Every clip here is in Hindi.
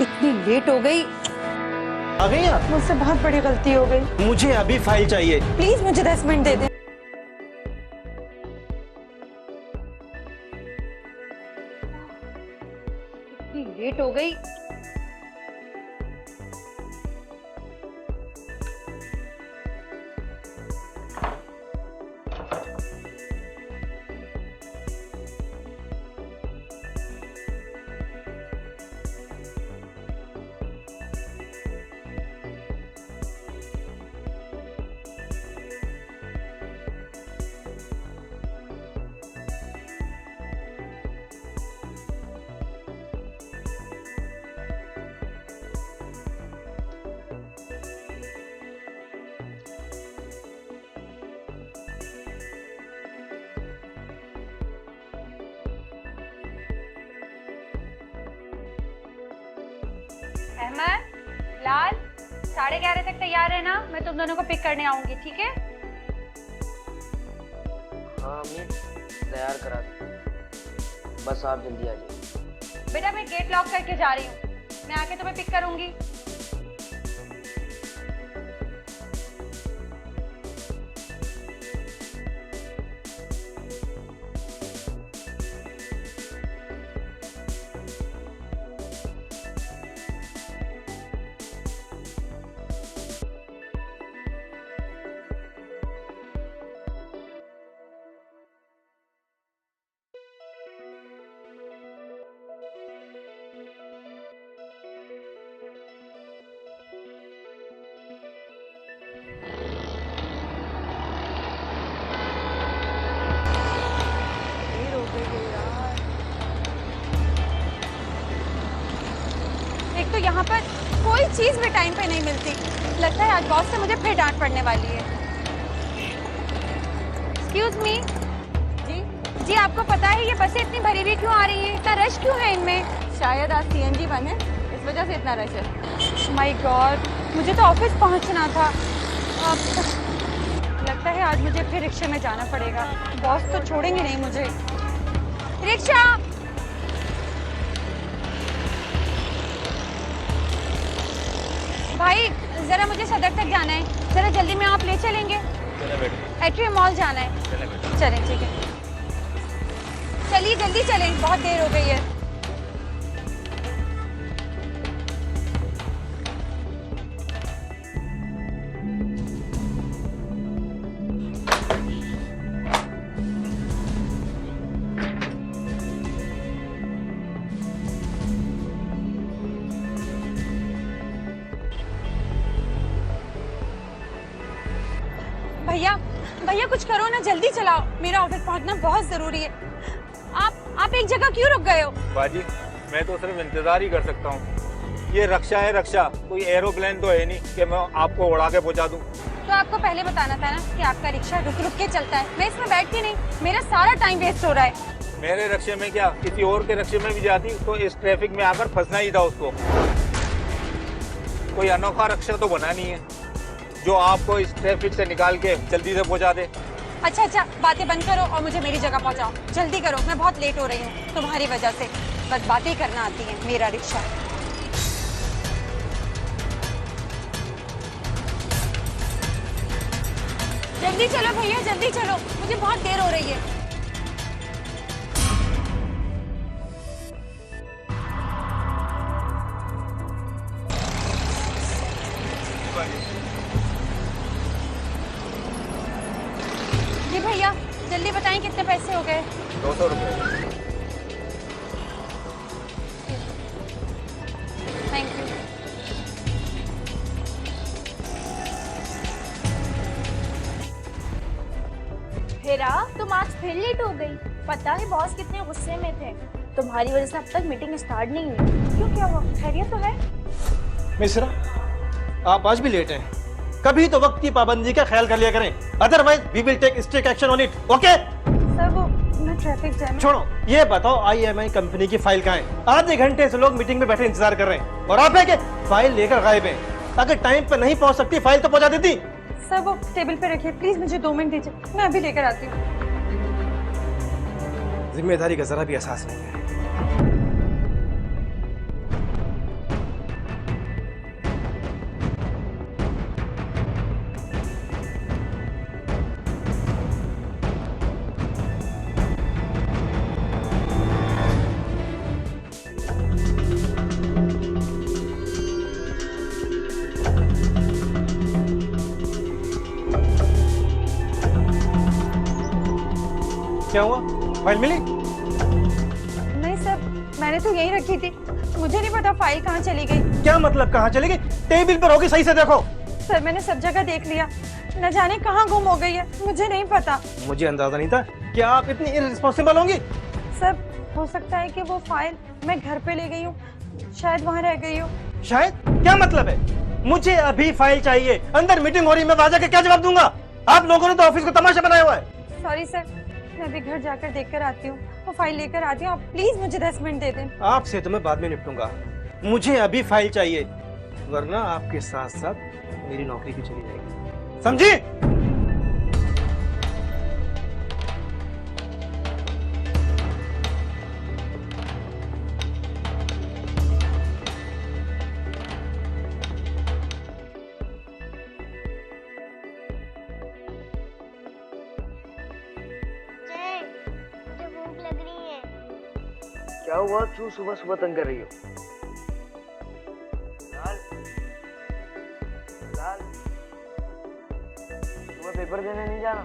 इतनी लेट हो गई। आ गई आप? मुझसे बहुत बड़ी गलती हो गई। मुझे अभी फाइल चाहिए। प्लीज मुझे 10 मिनट दे दें। इतनी लेट हो गई। अहमद, लाल, 11:30 तक तैयार है ना? मैं तुम दोनों को पिक करने आऊंगी, ठीक है? हाँ अम्मी, तैयार करा दो, बस आप जल्दी आ जाइए। बेटा मैं गेट लॉक करके जा रही हूँ, मैं आके तुम्हें पिक करूंगी। एक तो यहाँ पर कोई चीज भी टाइम पे नहीं मिलती। लगता है आज बॉस से मुझे फिर डांट पड़ने वाली है। Excuse me. जी आपको पता है ये बसें इतनी भरी हुई क्यों आ रही हैं? इतना रश क्यों है इनमें? शायद आज सीएनजी बंद है, इस वजह से इतना रश है। माय गॉड, मुझे तो ऑफिस पहुंचना था। लगता है आज मुझे फिर रिक्शे में जाना पड़ेगा। बॉस तो छोड़ेंगे नहीं मुझे। रिक्शा! भाई जरा मुझे सदर तक जाना है, जरा जल्दी में आप ले चलेंगे? एट्रियम मॉल जाना है। चलें, ठीक है, चलिए जल्दी चलें, बहुत देर हो गई है। भैया भैया कुछ करो ना, जल्दी चलाओ, मेरा ऑफिस पहुंचना बहुत जरूरी है। आप एक जगह क्यों रुक गए हो? बाजी, मैं तो सिर्फ इंतजार ही कर सकता हूँ। ये रक्षा है रक्षा, कोई एरोप्लेन तो है नहीं कि मैं आपको उड़ा के पहुँचा दूँ। तो आपको पहले बताना था ना कि आपका रिक्शा रुक रुक के चलता है। मैं इसमें बैठती नहीं, मेरा सारा टाइम वेस्ट हो रहा है। मेरे रक्षे में क्या, किसी और के रक्षे में भी जाती तो इस ट्रैफिक में आकर फंसना ही था उसको। कोई अनोखा रक्षा तो बना नहीं है जो आपको इस ट्रैफिक से निकाल के जल्दी से पहुँचा दे। अच्छा, बातें बंद करो और मुझे मेरी जगह पहुंचाओ। जल्दी करो, मैं बहुत लेट हो रही हूँ तुम्हारी वजह से। बस बातें करना आती है मेरा रिक्शा। जल्दी चलो भैया, जल्दी चलो, मुझे बहुत देर हो रही है। जी भैया, जल्दी बताएं कितने पैसे हो गए? 200 रुपये। Thank you. हेरा, तुम आज फिर लेट हो गई। पता है बॉस कितने गुस्से में थे। तुम्हारी वजह से अब तक मीटिंग स्टार्ट नहीं हुई। क्यों, क्या हुआ? खैरियत तो है? मिश्रा, आप आज भी लेट हैं। कभी तो वक्त की पाबंदी का ख्याल कर लिया करें, otherwise we will take strict action on it. Okay sir, वो मैं ट्रैफिक जैम में। छोड़ो, ये बताओ IMI कंपनी की फाइल कहाँ है? आधे घंटे से लोग मीटिंग में बैठे इंतजार कर रहे हैं और आप है कि फाइल लेकर गायब हैं। अगर टाइम पे नहीं पहुंच सकती फाइल तो पहुंचा देती। सर वो टेबल पे रखिए, प्लीज मुझे 2 मिनट दीजिए, मैं अभी लेकर आती हूँ। जिम्मेदारी का जरा भी एहसास नहीं है। क्या हुआ, फाइल मिली? नहीं सर, मैंने तो यहीं रखी थी, मुझे नहीं पता फाइल कहाँ चली गई। क्या मतलब कहाँ चली गई? टेबल पर होगी, सही से देखो। सर मैंने सब जगह देख लिया, न जाने कहाँ गुम हो गई है, मुझे नहीं पता। मुझे अंदाजा नहीं था कि आप इतनी इररिस्पॉन्सिबल होंगी। सर हो सकता है कि वो फाइल मैं घर पे ले गई हूँ, शायद वहाँ रह गई हूँ। शायद? क्या मतलब है? मुझे अभी फाइल चाहिए, अंदर मीटिंग हो रही है, मैं वहां जाके क्या जवाब दूंगा? आप लोगों ने तो ऑफिस को तमाशा बनाया हुआ है। सॉरी सर, मैं अभी घर जाकर देख कर आती हूँ, वो फाइल लेकर आती हूँ, आप प्लीज मुझे 10 मिनट दे दें। आपसे तो मैं बाद में निपटूंगा, मुझे अभी फाइल चाहिए, वरना आपके साथ साथ मेरी नौकरी भी चली जाएगी, समझी? मुझे भूख लग रही है। क्या हुआ, क्यों सुबह सुबह तंग कर रही हो? लाल, लाल, तुम्हें पेपर देने नहीं जाना?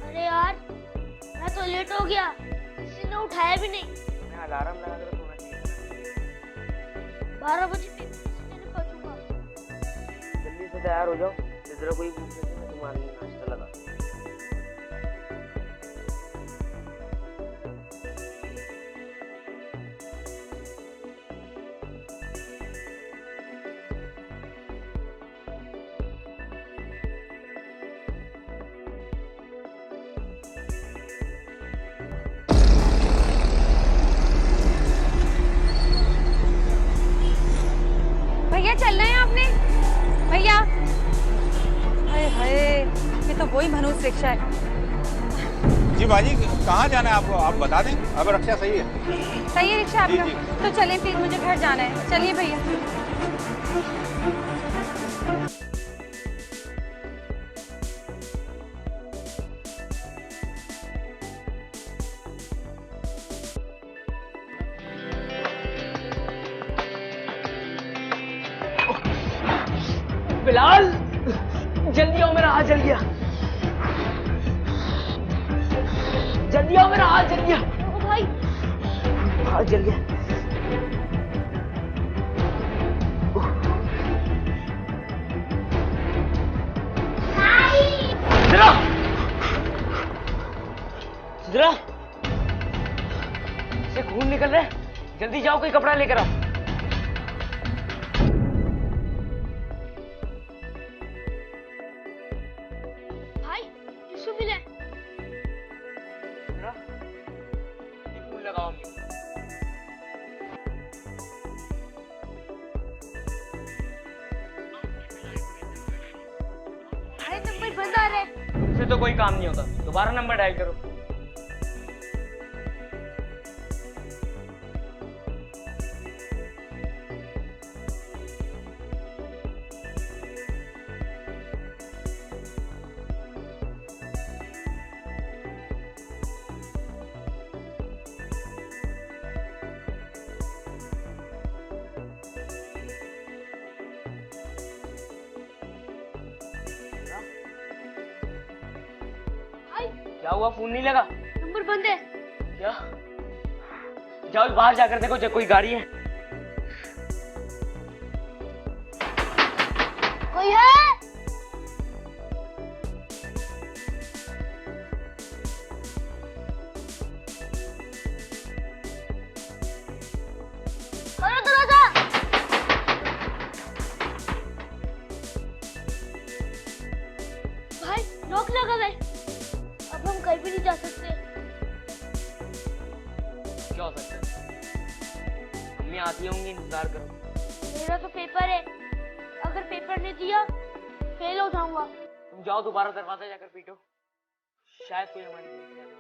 अरे यार, मैं तो लेट हो गया, किसी ने उठाया भी नहीं। मैं अलार्म लगा कर सोना चाहिए। 12 बजे पेपर से देने पहुंचूंगा। जल्दी से तैयार हो जाओ, जिधर कोई भूख लगे मैं तुम्हारे लिए नाश्ता लगा। भैया चलना है आपने? भैया, हाय हाय, ये तो वही मनोज रिक्शा है। जी बाजी, कहाँ जाना है आपको, आप बता दें। अब रक्षा सही है? सही है रिक्शा जी, आपका? जी। तो चलें प्लीज, मुझे घर जाना है, चलिए भैया। बिलाल, जल्दी आओ, मेरा हाथ जल गया। जल्दी आओ, मेरा हाथ जल गया। ओ भाई, हाथ जल गया। सिद्रा, सिद्रा, से खून निकल रहा है, जल्दी जाओ, कोई कपड़ा लेकर आओ। भाई किसको मिले? सिद्रा, ये खून लगाओ अम्मी। अरे नंबर बंद आ रहा है। तुमसे तो कोई काम नहीं होता, दोबारा नंबर डायल करो। भाई क्या हुआ, फोन नहीं लगा? नंबर बंद है। क्या? जाओ बाहर जाकर देखो, जो कोई गाड़ी है। कोई है? खोलो दरवाजा। भाई लॉक लगा है, अब हम कहीं भी नहीं जा सकते। क्या हो सकता है? अम्मी आती होंगी, इंतजार करो। मेरा तो पेपर है, अगर पेपर नहीं दिया फेल हो जाऊंगा। तुम जाओ, दोबारा दरवाजा जाकर पीटो, शायद कोई हमारी पुलिस आ जाए।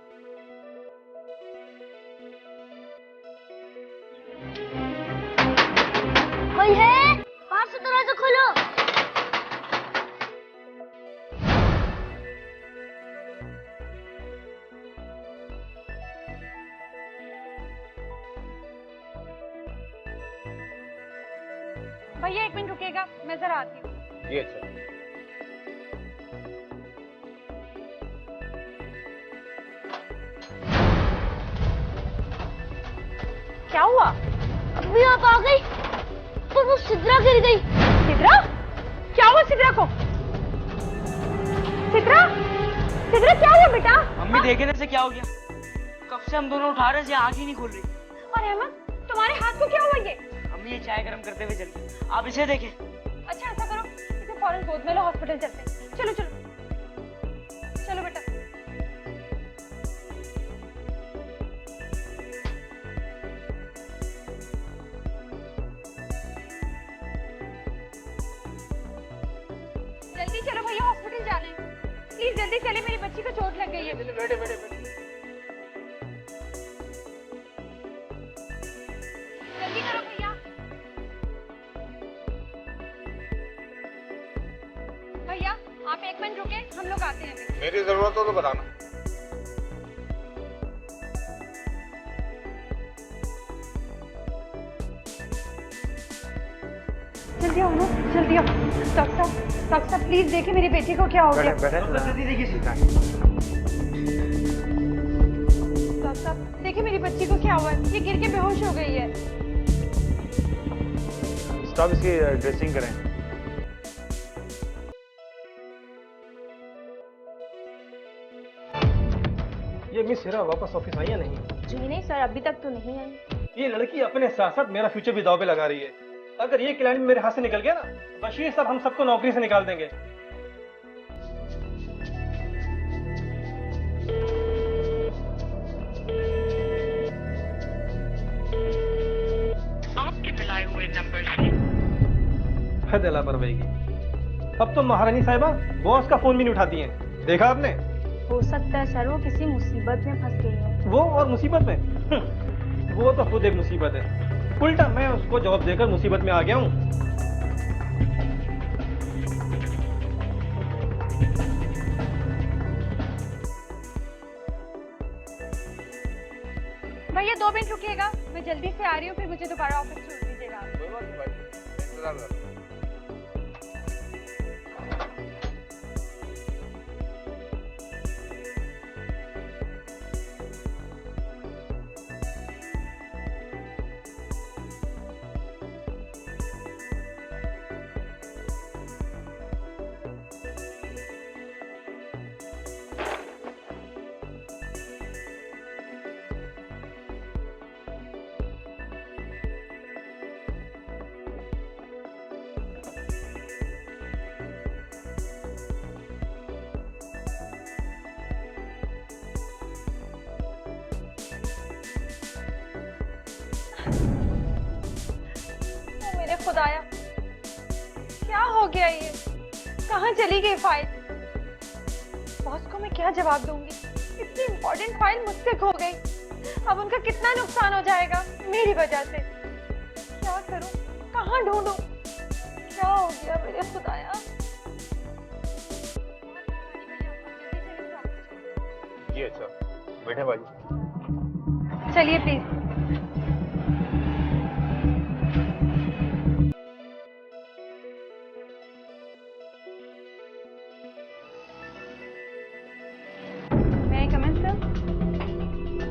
कोई है? बाहर से दरवाजा खोलो। भैया 1 मिनट रुकिएगा, मैं जरा आती हूँ। जी अच्छा। क्या हुआ? अभी आप आ गई तो वो सिद्रा गिर गई। सिद्रा? क्या हुआ सिद्रा को? सिद्रा? सिद्रा क्या हुआ बेटा? मम्मी देखने से क्या हो गया? कब से हम दोनों उठा रहे हैं, आंख ही नहीं खोल रही। और अहमद तुम्हारे हाथ को क्या हुआ ये? मम्मी ये चाय गर्म करते हुए चल गई, आप इसे देखें। अच्छा ऐसा करो, इसे फौरन गोद में लो, हॉस्पिटल चलते हैं। चलो चलो चलो बेटा। जल्दी चलो भैया, हॉस्पिटल जाना है। प्लीज जल्दी चले, मेरी बच्ची को चोट लग गई है। बैठे बैठे बैठे। जल्दी करो भैया। भैया आप एक मिनट रुके, हम लोग आते हैं अभी। मेरी जरूरत हो तो बताना। जल्दी आओ ना, जल्दी आओ। डॉक्टर साहब प्लीज देखिए मेरी बेटी को क्या हो गया। डॉक्टर साहब देखिए मेरी बच्ची को क्या हुआ है, ये गिर के बेहोश हो गई है। स्टॉप, इसकी ड्रेसिंग करें। ये मिस हिरा वापस ऑफिस आई या नहीं? जी नहीं सर, अभी तक तो नहीं आई। ये लड़की अपने साथ साथ मेरा फ्यूचर भी दांव पे लगा रही है। अगर ये क्लाइंट मेरे हाथ से निकल गया ना, बशीर साहब हम सबको नौकरी से निकाल देंगे। आपके मिलाए हुए नंबर से हद है लापरवाही की। अब तो महारानी साहिबा बॉस का फोन भी नहीं उठाती हैं। देखा आपने? हो सकता है सर वो किसी मुसीबत में फंस गई है। वो और मुसीबत में? वो तो खुद एक मुसीबत है। उल्टा मैं उसको जॉब देकर मुसीबत में आ गया हूँ। भैया 2 मिनट रुकिएगा, मैं जल्दी से आ रही हूँ, फिर मुझे दोबारा ऑफिस छोड़ दीजिएगा। कोई बात नहीं भाई, इंतजार कर। मेरे खुदाया क्या हो गया ये? कहाँ चली गई फाइल? बॉस को मैं क्या जवाब दूंगी? इतनी इम्पोर्टेंट फाइल मुझसे खो गई। अब उनका कितना नुकसान हो जाएगा मेरी वजह से। क्या करूं? कहाँ ढूंढूं? क्या हो गया मेरे खुदाया? ये अच्छा, बैठे भाई। चलिए प्लीज।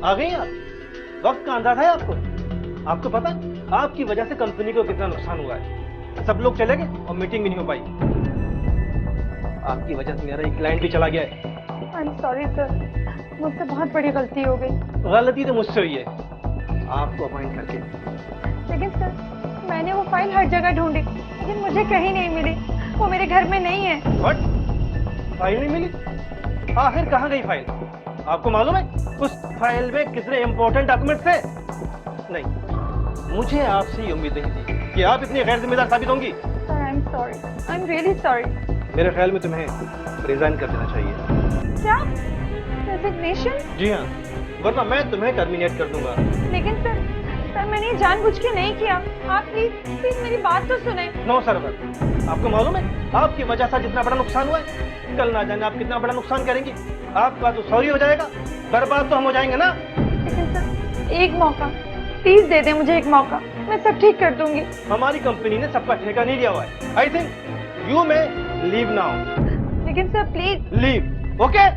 आ गई आप? वक्त का अंदाजा है आपको? आपको पता है आपकी वजह से कंपनी को कितना नुकसान हुआ है? सब लोग चले गए और मीटिंग भी नहीं हो पाई। आपकी वजह से मेरा एक क्लाइंट भी चला गया है। आई एम सॉरी सर, मुझसे बहुत बड़ी गलती हो गई। गलती तो मुझसे हुई है, आपको अपॉइंट करके। लेकिन सर मैंने वो फाइल हर जगह ढूंढी, लेकिन मुझे कहीं नहीं मिली। वो मेरे घर में नहीं है। व्हाट? फाइल नहीं मिली? आखिर कहाँ गई फाइल? आपको मालूम है उस फाइल में कितने इंपॉर्टेंट डॉक्यूमेंट्स थे? नहीं, मुझे आपसे ये उम्मीद नहीं थी कि आप इतनी गैर जिम्मेदार साबित होंगी। Sir I am sorry, I am really sorry. मेरे ख्याल में तुम्हें रिजाइन कर देना चाहिए। क्या? रेजिग्नेशन? जी हाँ, वरना मैं तुम्हें टर्मिनेट कर दूंगा। लेकिन सर मैंने ये जानबूझ के नहीं किया। आप प्लीज मेरी बात तो सुने। नो सरवर, आपको मालूम है आपकी वजह से जितना बड़ा नुकसान हुआ है, कल ना जाने आप कितना बड़ा नुकसान करेंगी। आपका तो सॉरी हो जाएगा, बर्बाद तो हम हो जाएंगे ना। लेकिन सर एक मौका प्लीज दे दे मुझे, एक मौका, मैं सब ठीक कर दूंगी। हमारी कंपनी ने सबका ठेका नहीं लिया हुआ है। I think you may leave now. लेकिन sir please leave, okay?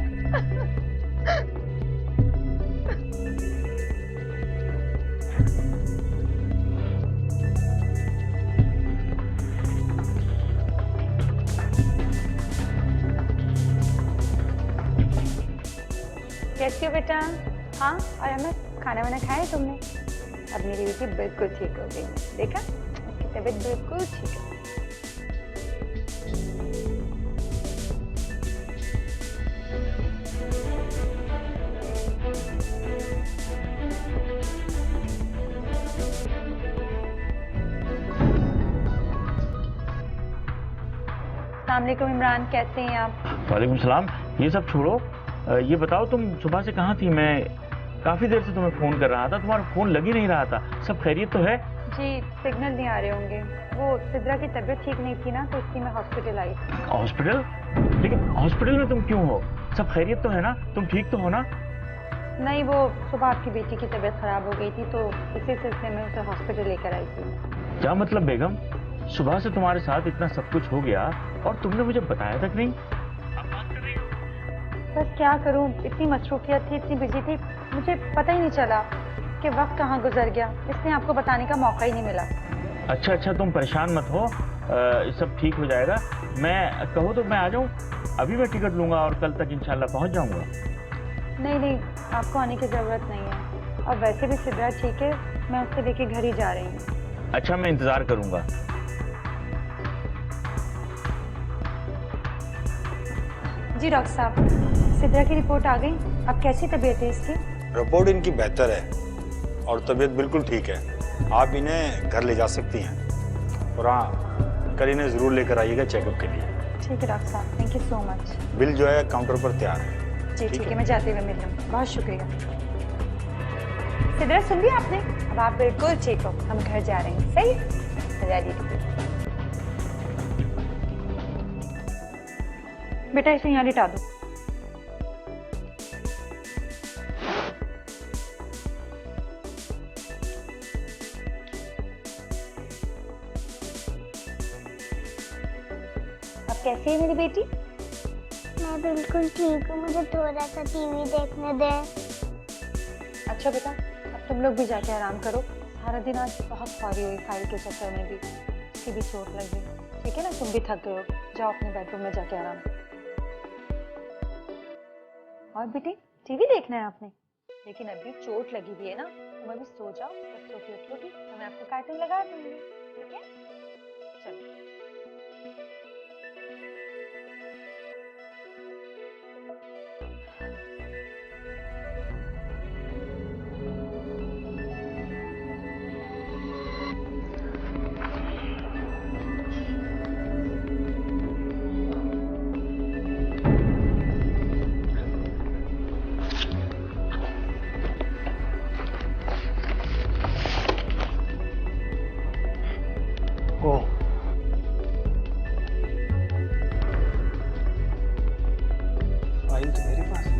You बेटा। हाँ, और हमें खाना वाना खाया तुमने? अब मेरी बेटी बिल्कुल ठीक हो गई, देखा उसकी तबीयत बिल्कुल ठीक है। अस्सलामुअलैकुम इमरान, कैसे हैं आप? वालेकुम सलाम। ये सब छोड़ो, ये बताओ तुम सुबह से कहाँ थी? मैं काफ़ी देर से तुम्हें फ़ोन कर रहा था, तुम्हारा फ़ोन लग ही नहीं रहा था। सब खैरियत तो है? जी, सिग्नल नहीं आ रहे होंगे। वो सिद्रा की तबीयत ठीक नहीं थी ना, तो इसलिए मैं हॉस्पिटल आई थी। हॉस्पिटल? लेकिन हॉस्पिटल में तुम क्यों हो? सब खैरियत तो है ना? तुम ठीक तो हो ना? नहीं, वो सुबह आपकी बेटी की तबीयत ख़राब हो गई थी, तो इसी सिलसिले में उसे हॉस्पिटल लेकर आई थी। क्या मतलब बेगम? सुबह से तुम्हारे साथ इतना सब कुछ हो गया और तुमने मुझे बताया तक नहीं? बस क्या करूं, इतनी मसरूफियत थी, इतनी बिजी थी, मुझे पता ही नहीं चला कि वक्त कहाँ गुजर गया, इसलिए आपको बताने का मौका ही नहीं मिला। अच्छा, तुम परेशान मत हो, सब ठीक हो जाएगा। मैं कहो तो मैं आ जाऊँ? अभी मैं टिकट लूँगा और कल तक इंशाल्लाह पहुँच जाऊँगा। नहीं, आपको आने की ज़रूरत नहीं है। और वैसे भी सिद्रा ठीक है, मैं उससे लेके घर ही जा रही हूँ। अच्छा, मैं इंतज़ार करूँगा। जी डॉक्टर साहब, सिद्रा की रिपोर्ट आ गई। अब कैसी तबीयत है इसकी? रिपोर्ट इनकी बेहतर है और तबीयत बिल्कुल ठीक है। आप इन्हें घर ले जा सकती हैं और हाँ, कल इन्हें ज़रूर लेकर आइएगा चेकअप के लिए। ठीक है डॉक्टर साहब, thank you so much. Bill जो है काउंटर पर तैयार है। जी ठीक है, मैं जाते हुए मिल लूँ। बहुत शुक्रिया। सिद्रा, सुन लिया आपने? अब आप बिल्कुल ठीक हो, हम घर जा रहे हैं। सही? सजा दीजिए बेटा, इसे यहाँ लिटा दो। अब कैसी है मेरी बेटी? मैं बिल्कुल ठीक हूँ, मुझे थोड़ा सा टीवी देखने दे। अच्छा बेटा, अब तुम लोग भी जाके आराम करो। सारा दिन आज बहुत ख्वारी हुई फाइल के चक्कर में भी, उसकी भी चोट लगी। ठीक है ना, तुम भी थक गए हो, जाओ अपने बेडरूम में जाके आराम करो। और बेटी, टीवी देखना है आपने? लेकिन अभी चोट लगी हुई है ना, तुम अभी सो जाओ, जब सो के उठोगी तो मैं आपको कार्टून लगा दूंगी। ठीक है, चलो। फाइल तो मेरे पास है।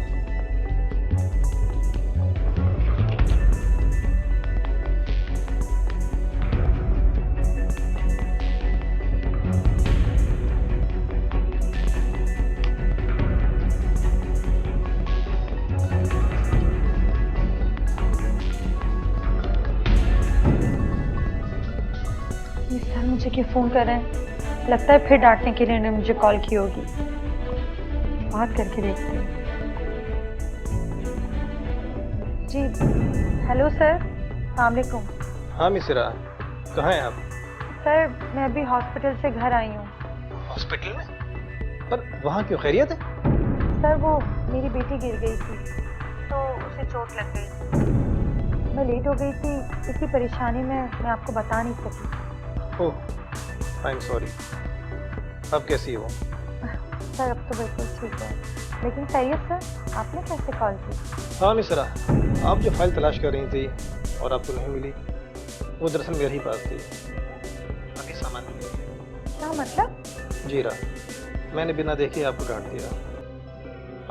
ये सर मुझे क्यों फोन कर रहे हैं? लगता है फिर डांटने के लिए इन्होंने मुझे कॉल की होगी। बात करके देखते हैं। जी हेलो सर, अस्सलामुअलैकुम। हाँ मिसरा, कहाँ हैं आप? सर मैं अभी हॉस्पिटल से घर आई हूँ। हॉस्पिटल में? पर वहाँ क्यों, खैरियत है? सर वो मेरी बेटी गिर गई थी तो उसे चोट लग गई थी। मैं लेट हो गई थी, इसी परेशानी में मैं आपको बता नहीं सकी। ओह, आई एम सॉरी। अब कैसी हो? सर अब तो बिल्कुल ठीक है, लेकिन खैरियत सर, आपने कैसे कॉल की? हाँ मिसरा, आप जो फाइल तलाश कर रही थी और आपको नहीं मिली, वो दरअसल मेरे ही पास थी। बाकी सामान नहीं मिला। क्या मतलब? जी रहा, मैंने बिना देखे आपको डांट दिया।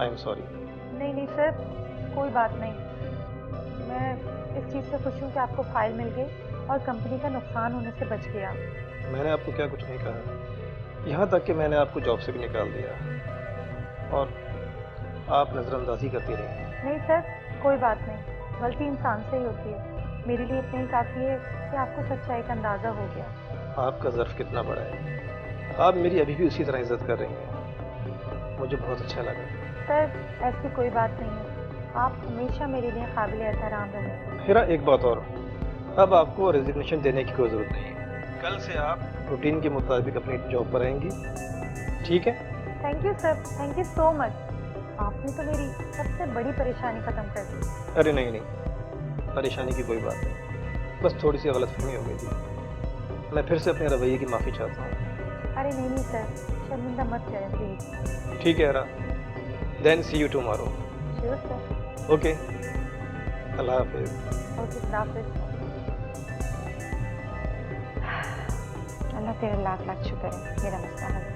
I am sorry. नहीं सर, कोई बात नहीं। मैं इस चीज़ से खुश हूँ कि आपको फाइल मिल गई और कंपनी का नुकसान होने से बच गया। मैंने आपको क्या कुछ नहीं कहा, यहाँ तक कि मैंने आपको जॉब से भी निकाल दिया और आप नज़रअंदाजी करती रही। नहीं सर, कोई बात नहीं, गलती इंसान से ही होती है। मेरे लिए इतना ही काफ़ी है कि आपको सच्चाई का अंदाज़ा हो गया। आपका ज़र्फ कितना बड़ा है, आप मेरी अभी भी उसी तरह इज्जत कर रही हैं, मुझे बहुत अच्छा लगा। सर ऐसी कोई बात नहीं है, आप हमेशा मेरे लिए काबिल एहतराम रहे। हिरा, एक बात और, अब आपको रेजिग्नेशन देने की कोई ज़रूरत नहीं है। कल से आप रूटीन के मुताबिक अपनी जॉब पर आएंगी, ठीक है? Thank you sir, thank you so much. आपने तो मेरी सबसे बड़ी परेशानी खत्म कर दी। अरे नहीं नहीं, परेशानी की कोई बात नहीं, बस थोड़ी सी गलतफहमी हो गई थी। मैं फिर से अपने रवैये की माफ़ी चाहता हूँ। अरे नहीं नहीं सर, शर्मिंदा मत करें प्लीज। ठीक है Hira, then see you tomorrow. Sure sir. Okay, अल्लाह हाफिज़। ओके, खुदा हाफिज़। अल्लाह तेरा लाख लाख शुक्र है, मेरा मसला हल।